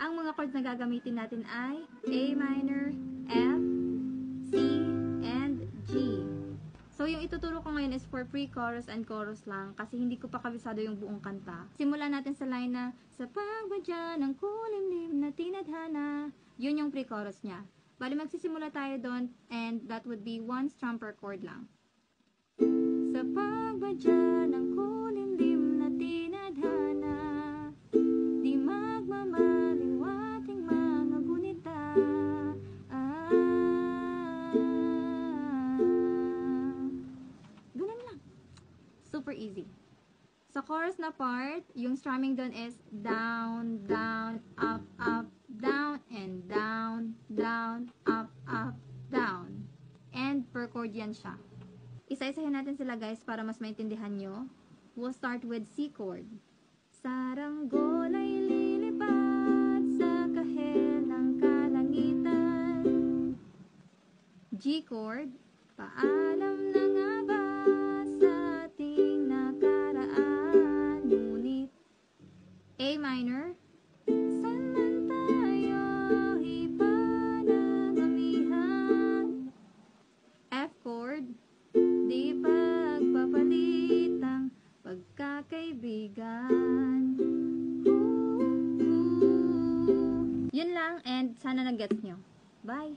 Ang mga chords na gagamitin natin ay A minor, F, C, and G. So, yung ituturo ko ngayon is for pre-chorus and chorus lang kasi hindi ko pa kabisado yung buong kanta. Simulan natin sa line na sa pagbadya ng kulimlim na tinadhana. Yun yung pre-chorus niya. Bali, magsisimula tayo doon and that would be 1 strum per chord lang. Sa pagbadya ng kulimlim na tinadhana, di magmamaliwating mga gunita. Ganun lang. Super easy. Sa chorus na part, yung strumming doon is down, down, up, up, down, and down, down, up, up, down. And per chord yan siya. Isa-isahin natin sila guys para mas maintindihan nyo. We'll start with C chord. Saranggol ay lilipad sa kahel ng kalangitan. G chord. Paalam na nga ba sa ating nakaraan? Ngunit A minor. San man tayo ipanangamihan? F chord. Di pagpapalit ang pagkakaibigan. Yun lang and sana nag-gets nyo. Bye!